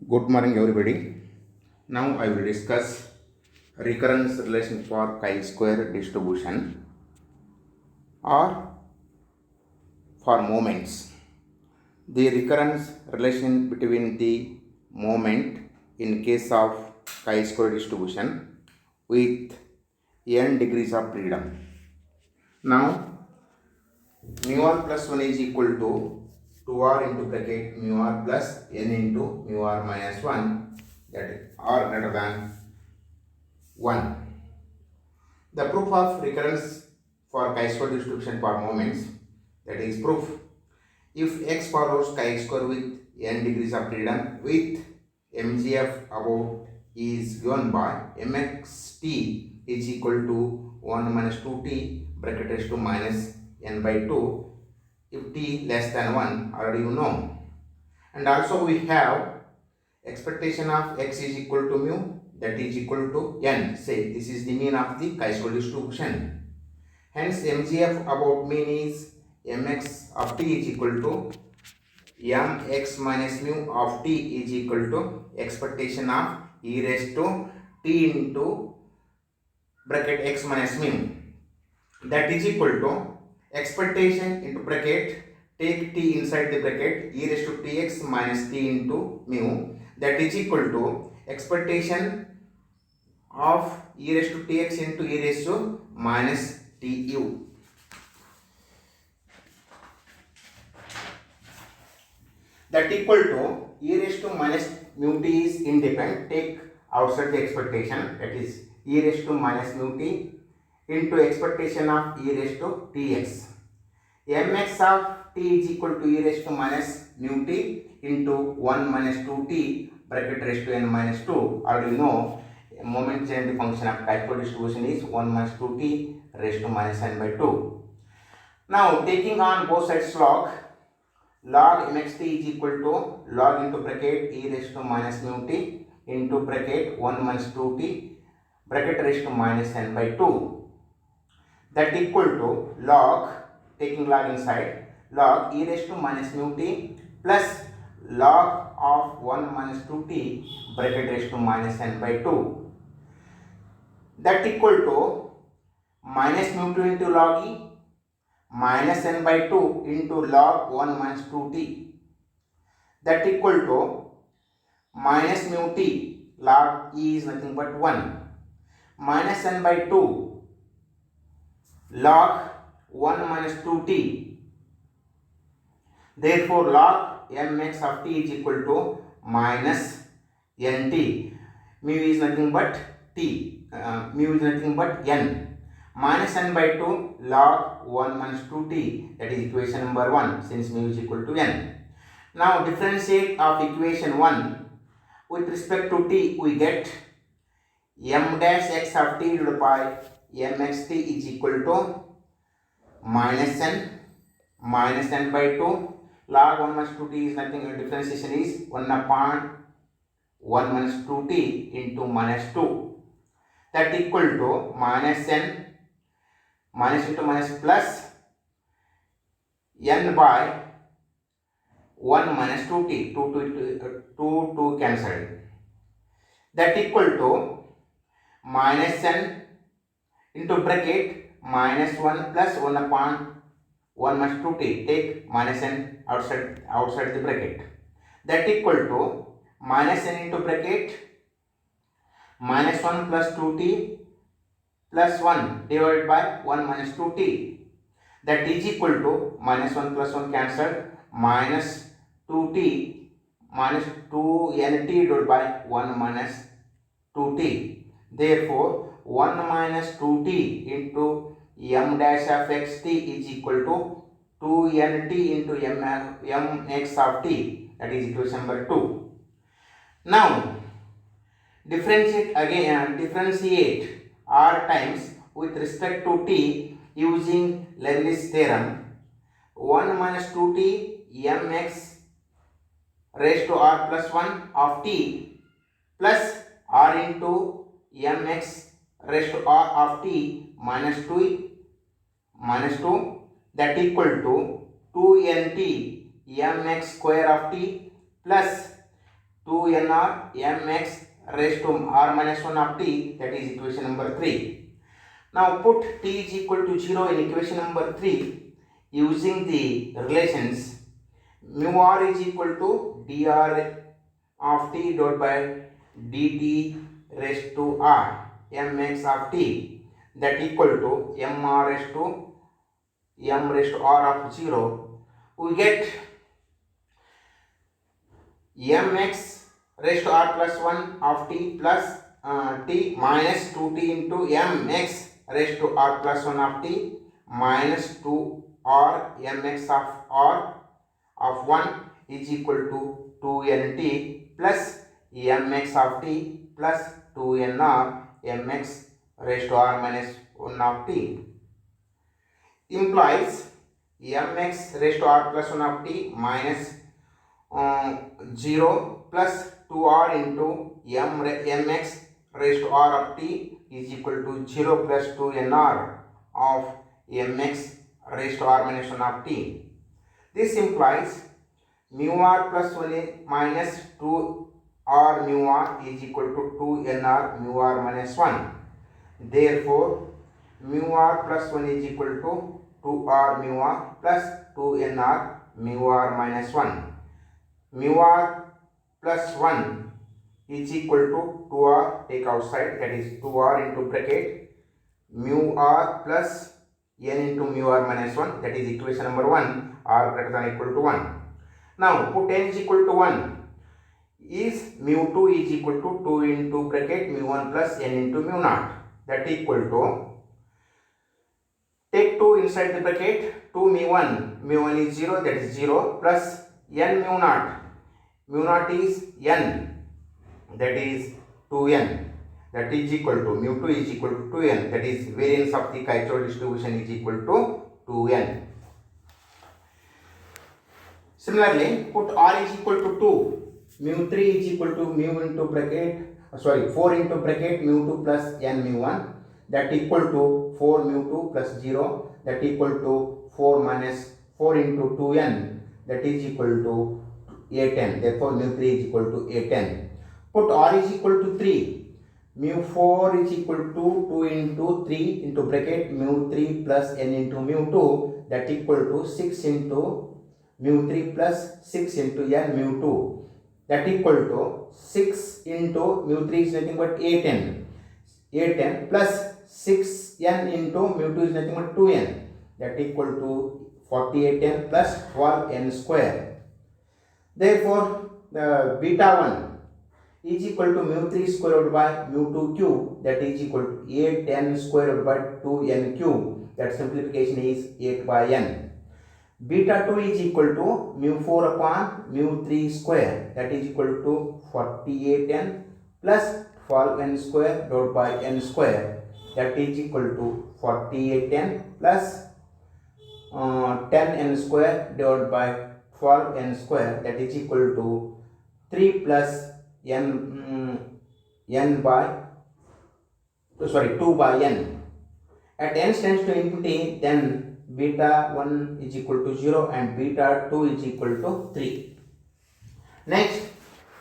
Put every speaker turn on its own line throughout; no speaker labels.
Good morning, everybody. Now I will discuss recurrence relation for chi-square distribution or for moments. The recurrence relation between the moment in case of chi-square distribution with n degrees of freedom. Now mu r plus 1 is equal to 2r into bracket mu r plus n into mu r minus 1, that is r greater than 1. The proof of recurrence for chi-square distribution for moments, that is proof if x follows chi-square with n degrees of freedom with mgf about is given by mxt is equal to 1 minus 2t bracket raised to minus n by 2 if t less than 1, already you know. And also we have expectation of x is equal to mu, that is equal to n. Say this is the mean of the chi-square distribution. Hence mgf about mean is mx of t is equal to mx minus mu of t is equal to expectation of e raised to t into bracket x minus mu, that is equal to expectation into bracket, take t inside the bracket, e raised to tx minus t into mu, that is equal to expectation of e raised to tx into e raised to minus tu. That equal to e raised to minus mu t is independent, take outside the expectation, that is e raised to minus mu t into expectation of e raised to tx. mx of t is equal to e raised to minus mu t into 1 minus 2t bracket raised to n minus 2. Already know moment change function of chi-square distribution is 1 minus 2t raised to minus n by 2. Now taking on both sides log mxt is equal to log into bracket e raised to minus mu t into bracket 1 minus 2t bracket raised to minus n by 2, that equal to log, taking log inside, log e raised to minus mu t plus log of 1 minus 2t bracket raised to minus n by 2, that equal to minus mu 2 into log e minus n by 2 into log 1 minus 2t, that equal to minus mu t, log e is nothing but 1, minus n by 2 log 1 minus 2t. Therefore log mx of t is equal to minus nt. Mu is nothing but t, mu is nothing but n, minus n by 2 log 1 minus 2t, that is equation number 1, since mu is equal to n. Now differentiate of equation 1 with respect to t, we get m dash x of t divided by mxt is equal to minus n by 2 log 1 minus 2t is nothing, differentiation is 1 upon 1 minus 2t into minus 2, that equal to minus n minus into minus plus n by 1 minus 2t, 2 cancelled, that equal to minus n into bracket minus 1 plus 1 upon 1 minus 2t, take minus n outside the bracket, that equal to minus n into bracket minus 1 plus 2t plus 1 divided by 1 minus 2t, that is equal to minus 1 plus 1 cancelled, minus 2t minus 2nt divided by 1 minus 2t. Therefore 1 minus 2t into m dash of xt is equal to 2nt into mx of t, that is equation number 2. Now differentiate r times with respect to t using Leibniz theorem. 1 minus 2t mx raised to r plus 1 of t plus r into mx raised to r of t minus 2, that equal to 2nt mx square of t plus 2nr mx raised to r minus 1 of t, that is equation number 3. Now put t is equal to 0 in equation number 3 using the relations mu r is equal to dr of t divided by dt raised to r mx of t, that equal to m raised to r of 0. We get mx raised to r plus 1 of t plus t minus 2t into mx raised to r plus 1 of t minus 2r mx of r of 1 is equal to 2nt plus mx of t plus 2nr mx raised to r minus 1 of t implies mx raised to r plus 1 of t minus 0 plus 2r into mx raised to r of t is equal to 0 plus 2nr of mx raised to r minus 1 of t. This implies mu r plus 1 minus 2r mu r is equal to 2nr mu r minus 1. Therefore, mu r plus 1 is equal to 2r mu r plus 2nr mu r minus 1. Mu r plus 1 is equal to 2r, take outside, that is 2r into bracket mu r plus n into mu r minus 1, that is equation number 1, r greater than or equal to 1. Now put n is equal to 1 is mu 2 is equal to 2 into bracket mu 1 plus n into mu 0, that equal to, take 2 inside the bracket, 2 mu 1 is 0, that is 0 plus n mu 0 is n, that is 2n, that is equal to mu 2 is equal to 2n, that is variance of the Kaiser distribution is equal to 2n. Similarly, put r is equal to 2, mu 3 is equal to mu into bracket, 4 into bracket mu 2 plus n mu 1, that equal to 4 mu 2 plus 0, that equal to 4 minus 4 into 2n, that is equal to 8n. Therefore, mu 3 is equal to 8n. Put r is equal to 3, mu 4 is equal to 2 into 3 into bracket mu 3 plus n into mu 2, that equal to 6 into mu 3 plus 6 into n mu 2, that equal to 6 into mu 3 is nothing but 8n plus 6n into mu 2 is nothing but 2n, that equal to 48n plus 12n square. Therefore, the beta 1 is equal to mu 3 square by mu 2 cube, that is equal to 8n square by 2n cube, that simplification is 8 by n. Beta 2 is equal to mu 4 upon mu 3 square, that is equal to 48n plus 12n square divided by n square, that is equal to 48n plus 10n square divided by 12n square, that is equal to 3 plus n by 2 by n. At n tends to infinity, then beta 1 is equal to 0 and beta 2 is equal to 3. Next,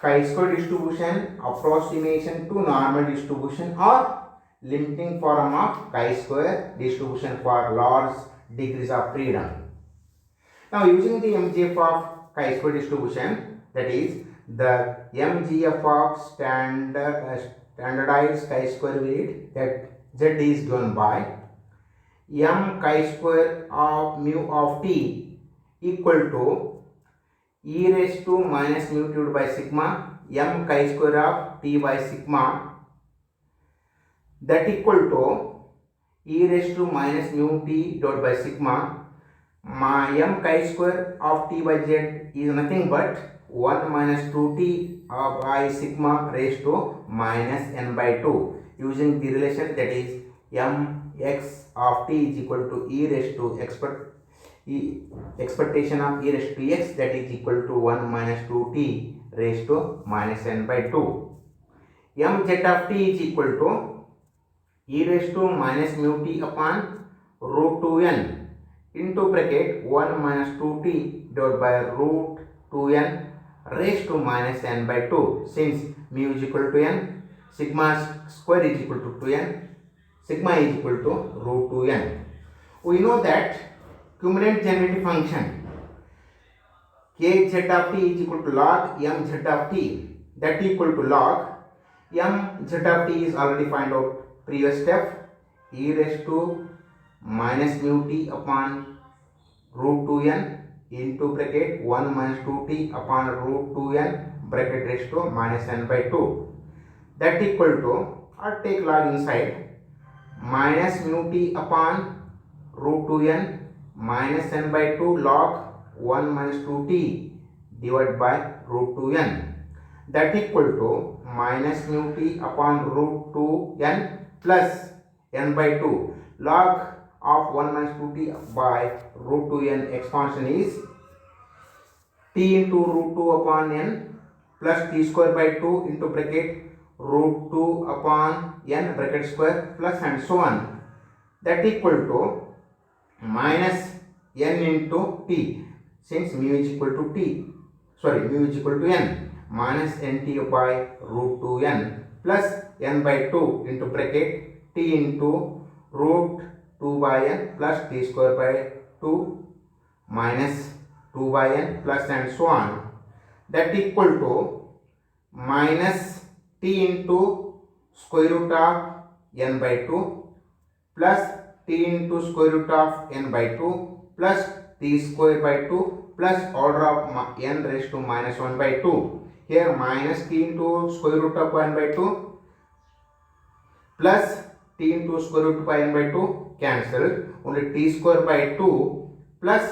chi-square distribution, approximation to normal distribution or limiting form of chi-square distribution for large degrees of freedom. Now, using the MGF of chi-square distribution, that is the MGF of standardized chi-square weight, that Z is given by m chi-square of mu of t equal to e raised to minus mu divided by sigma m chi-square of t by sigma, that equal to e raised to minus mu t divided by sigma. My m chi-square of t by z is nothing but 1 minus 2t by sigma raised to minus n by 2, using the relation, that is m x of t is equal to e raised to expectation of e raised to x, that is equal to 1 minus 2t raised to minus n by 2. m z of t is equal to e raised to minus mu t upon root 2n into bracket 1 minus 2t divided by root 2n raised to minus n by 2, since mu is equal to n, sigma square is equal to 2n, sigma is equal to root 2n. We know that cumulative generative function k z of t is equal to log m z of t, that equal to log m z of t is already find out previous step, e raised to minus mu t upon root 2n into bracket 1 minus 2t upon root 2n bracket raised to minus n by 2, that equal to, or take log inside, minus mu t upon root 2n minus n by 2 log 1 minus 2t divided by root 2n, that equal to minus mu t upon root 2n plus n by 2 log of 1 minus 2t by root 2n expansion is t into root 2 upon n plus t square by 2 into bracket root 2 upon n bracket square plus and so on, that equal to minus n into t, since mu is equal to mu is equal to n, minus nt by root 2n plus n by 2 into bracket t into root 2 by n plus t square by 2 minus 2 by n plus and so on, that equal to minus t into square root of n by 2 plus t into square root of n by 2 plus t square by 2 plus order of n raised to minus 1 by 2. Here minus t into square root of 1 by 2 plus t into square root by n by 2 cancelled, only t square by 2 plus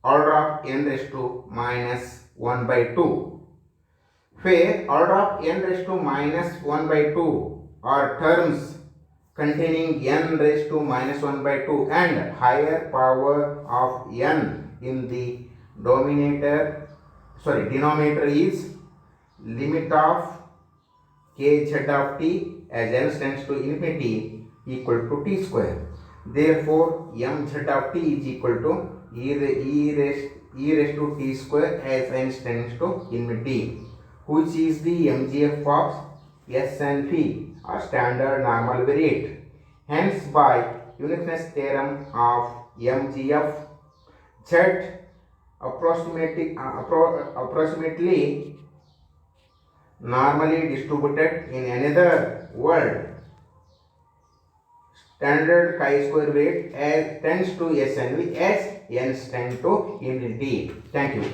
order of n raised to minus 1 by 2, where order of n raised to minus 1 by 2 are terms containing n raised to minus 1 by 2 and higher power of n in the denominator is limit of kz of t as n tends to infinity equal to t square. Therefore mz of t is equal to e raised to t square as n tends to infinity, which is the mgf of s and p, or standard normal variate. Hence by uniqueness theorem of mgf, z approximately normally distributed in another world standard chi-square variate as tends to s and v as n tends to infinity. Thank you.